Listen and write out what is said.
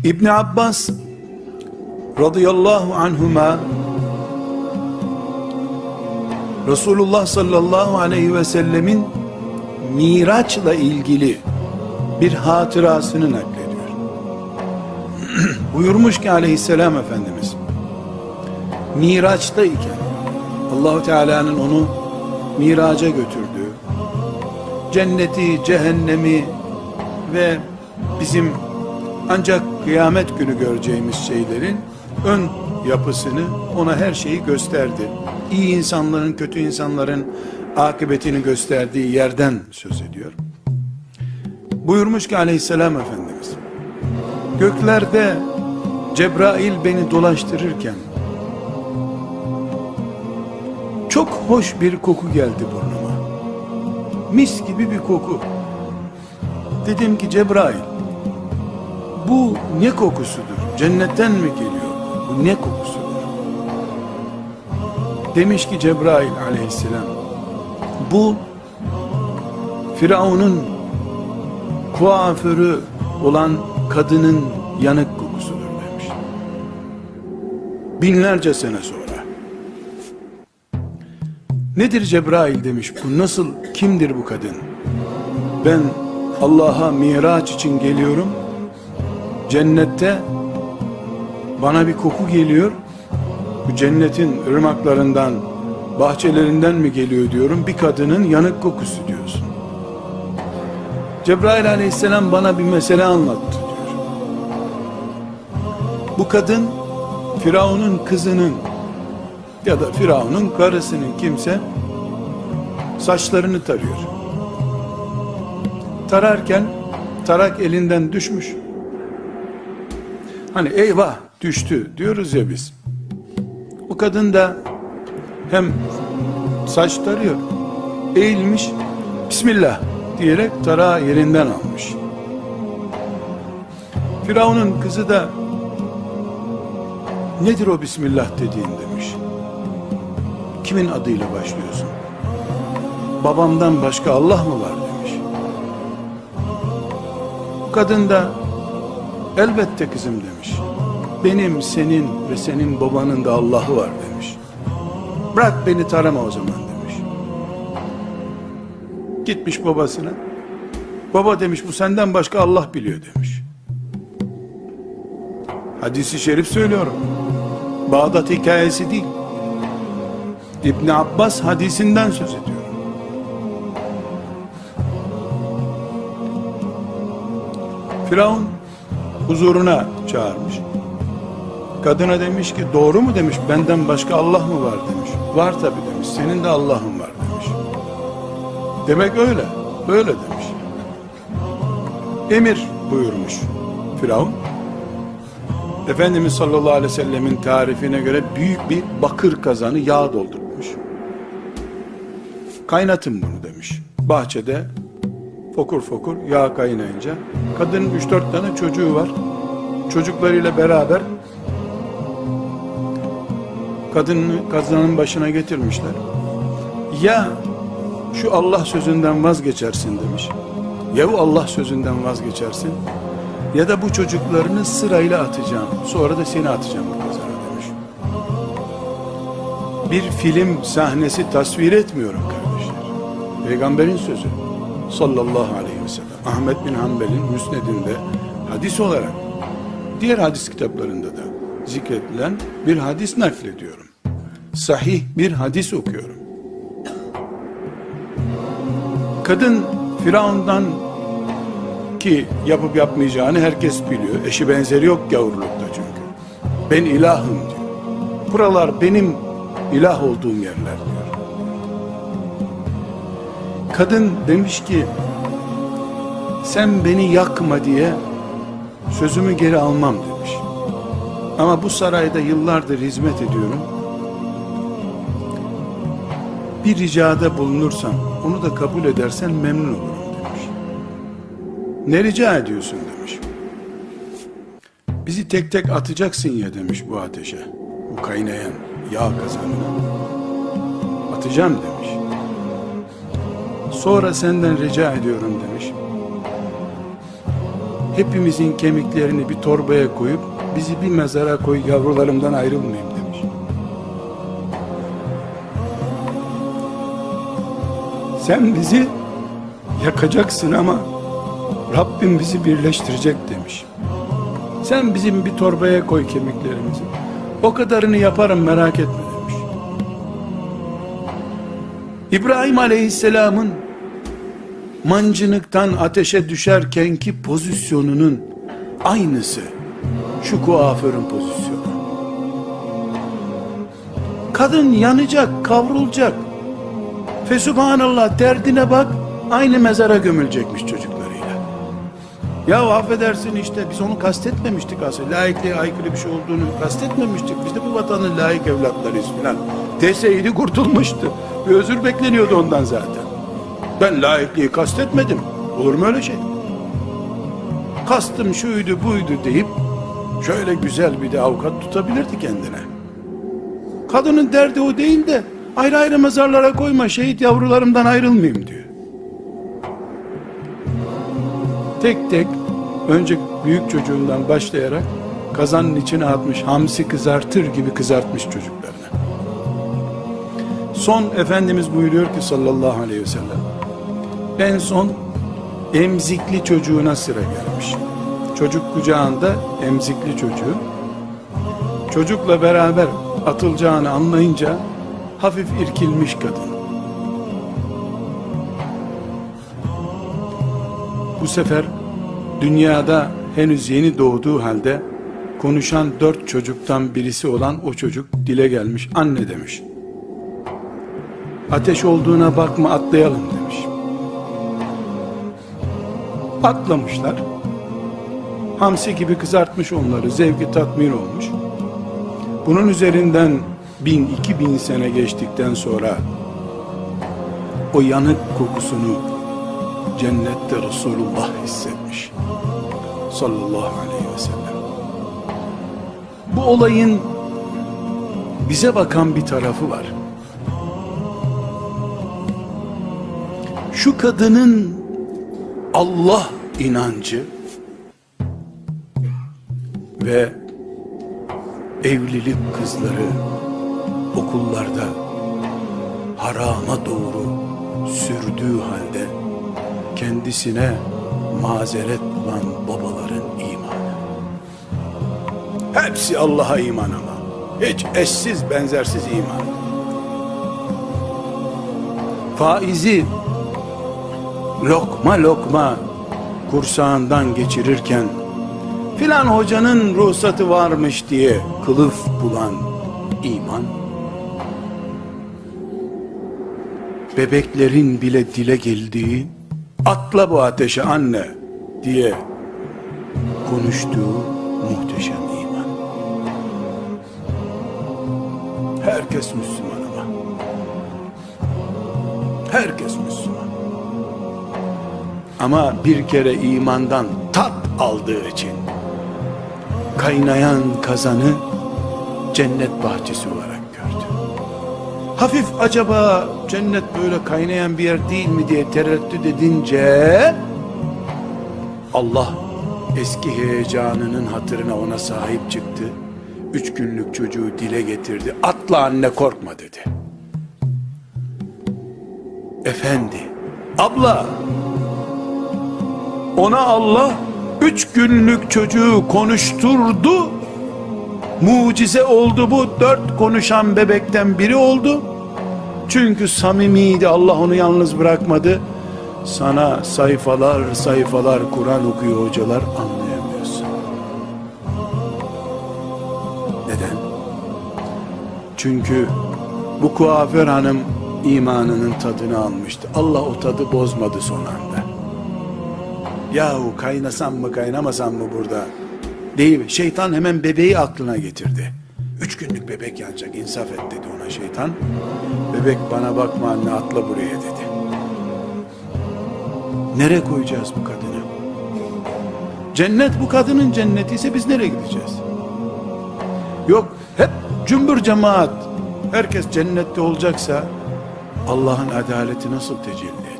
İbn Abbas radıyallahu anhuma Resulullah sallallahu aleyhi ve sellemin Miraç'la ilgili bir hatırasını naklediyor. Buyurmuş ki aleyhisselam Efendimiz, Miraç'ta iken Allah-u Teala'nın onu Miraç'a götürdüğü, cenneti, cehennemi ve bizim ancak kıyamet günü göreceğimiz şeylerin ön yapısını, ona her şeyi gösterdi. İyi insanların, kötü insanların akıbetini gösterdiği yerden söz ediyor. Buyurmuş ki aleyhisselam Efendimiz, göklerde Cebrail beni dolaştırırken çok hoş bir koku geldi burnuma. Mis gibi bir koku. Dedim ki Cebrail, bu ne kokusudur? Cennetten mi geliyor? Bu ne kokusudur? Demiş ki Cebrail aleyhisselam, bu Firavun'un kuaförü olan kadının yanık kokusudur demiş. Binlerce sene sonra. Nedir Cebrail demiş, bu nasıl, kimdir bu kadın? Ben Allah'a Miraç için geliyorum. Cennette bana bir koku geliyor. Bu cennetin ırmaklarından, bahçelerinden mi geliyor diyorum. Bir kadının yanık kokusu diyorsun. Cebrail aleyhisselam bana bir mesele anlattı diyor. Bu kadın Firavun'un kızının ya da Firavun'un karısının kimse saçlarını tarıyor. Tararken tarak elinden düşmüş. Hani eyvah düştü diyoruz ya biz. O kadın da hem saç tarıyor, eğilmiş, Bismillah diyerek tarağı yerinden almış. Firavun'un kızı da nedir o Bismillah dediğin demiş. Kimin adıyla başlıyorsun? Babamdan başka Allah mı var demiş. Kadın da elbette kızım demiş. Benim, senin ve senin babanın da Allah'ı var demiş. Bırak beni tarama o zaman demiş. Gitmiş babasına. Baba demiş, bu senden başka Allah biliyor demiş. Hadisi şerif söylüyorum. Bağdat hikayesi değil. İbn Abbas hadisinden söz ediyor. Firavun huzuruna çağırmış. Kadına demiş ki doğru mu demiş, benden başka Allah mı var demiş. Var tabi demiş, senin de Allah'ın var demiş. Demek öyle, böyle demiş. Emir buyurmuş Firavun. Efendimiz sallallahu aleyhi ve sellemin tarifine göre büyük bir bakır kazanı yağ doldurmuş. Kaynatın bunu demiş. Bahçede fokur fokur yağ kaynayınca, kadının 3-4 tane çocuğu var. Çocuklarıyla beraber kadını kazanın başına getirmişler. Ya şu Allah sözünden vazgeçersin demiş. Ya bu Allah sözünden vazgeçersin, ya da bu çocuklarını sırayla atacağım. Sonra da seni atacağım bu kazana demiş. Bir film sahnesi tasvir etmiyorum kardeşler. Peygamberin sözü sallallahu aleyhi ve sellem. Ahmet bin Hanbel'in Müsned'inde hadis olarak, diğer hadis kitaplarında da zikredilen bir hadis naklediyorum. Sahih bir hadis okuyorum. Kadın Firavun'dan, ki yapıp yapmayacağını herkes biliyor. Eşi benzeri yok gavurlukta çünkü. Ben ilahım diyor. Buralar benim ilah olduğum yerler diyor. Kadın demiş ki, sen beni yakma diye sözümü geri almam demiş. Ama bu sarayda yıllardır hizmet ediyorum. Bir ricada bulunursan, onu da kabul edersen memnun olurum demiş. Ne rica ediyorsun demiş. Bizi tek tek atacaksın ya demiş bu ateşe. Bu kaynayan yağ kazanına. Atacağım demiş. Sonra senden rica ediyorum demiş. hepimizin kemiklerini bir torbaya koyup bizi bir mezara koy, yavrularımdan ayrılmayayım demiş. Sen bizi yakacaksın ama Rabbim bizi birleştirecek demiş. Sen bizim bir torbaya koy kemiklerimizi, o kadarını yaparım, merak etme demiş. İbrahim Aleyhisselam'ın mancınıktan ateşe düşerkenki pozisyonunun aynısı şu kuaförün pozisyonu. Kadın yanacak, kavrulacak. Fesubhanallah, derdine bak, aynı mezara gömülecekmiş çocuklarıyla. Ya affedersin, işte biz onu kastetmemiştik aslında. Laikliğe aykırı bir şey olduğunu kastetmemiştik. Biz de bu vatanın layık evlatlarıyız filan deseydi kurtulmuştu. Bir özür bekleniyordu ondan zaten. Ben laikliği kastetmedim. Olur mu öyle şey? Kastım şuydu buydu deyip şöyle güzel bir de avukat tutabilirdi kendine. Kadının derdi o değil de ayrı ayrı mezarlara koyma, şehit yavrularımdan ayrılmayayım diyor. Tek tek önce büyük çocuğundan başlayarak kazanın içine atmış, hamsi kızartır gibi kızartmış çocuklarını. Son Efendimiz buyuruyor ki sallallahu aleyhi ve sellem, en son emzikli çocuğuna sıra gelmiş. Çocuk kucağında emzikli çocuğu. Çocukla beraber atılacağını anlayınca hafif irkilmiş kadın. Bu sefer dünyada henüz yeni doğduğu halde konuşan 4 çocuktan birisi olan o çocuk dile gelmiş. Anne demiş. Ateş olduğuna bakma, atlayalım demiş. Atlamışlar. Hamsi gibi kızartmış onları. Zevki tatmin olmuş. Bunun üzerinden 1000-2000 sene geçtikten sonra o yanık kokusunu cennette Resulullah hissetmiş. Sallallahu aleyhi ve sellem. Bu olayın bize bakan bir tarafı var. Şu kadının Allah inancı ve evlilik kızları okullarda harama doğru sürdüğü halde kendisine mazeret bulan babaların imanı. Hepsi Allah'a iman ama hiç eşsiz benzersiz iman. Faizi lokma lokma kursağından geçirirken filan hocanın ruhsatı varmış diye kılıf bulan iman, bebeklerin bile dile geldiği atla bu ateşe anne diye konuştuğu muhteşem iman. Herkes Müslüman ama. Herkes Müslüman. Ama bir kere imandan tat aldığı için kaynayan kazanı cennet bahçesi olarak gördü. Hafif acaba cennet böyle kaynayan bir yer değil mi diye tereddüt edince Allah eski heyecanının hatırına ona sahip çıktı. 3 günlük çocuğu dile getirdi. Atla anne, korkma dedi. Efendi, abla, ona Allah 3 günlük çocuğu konuşturdu. Mucize oldu bu. 4 konuşan bebekten biri oldu. Çünkü samimiydi. Allah onu yalnız bırakmadı. Sana sayfalar sayfalar Kur'an okuyor hocalar, anlayamıyorsun. Neden? Çünkü bu kuaför hanım imanının tadını almıştı. Allah o tadı bozmadı son anda. Yahu kaynasam mı kaynamasam mı burada değil mi? Şeytan hemen bebeği aklına getirdi. 3 günlük bebek yanacak, insaf et dedi ona şeytan. Bebek bana bakma anne, atla buraya dedi. Nereye koyacağız bu kadını? Cennet bu kadının cenneti ise biz nereye gideceğiz? Yok hep cümbür cemaat herkes cennette olacaksa Allah'ın adaleti nasıl tecelli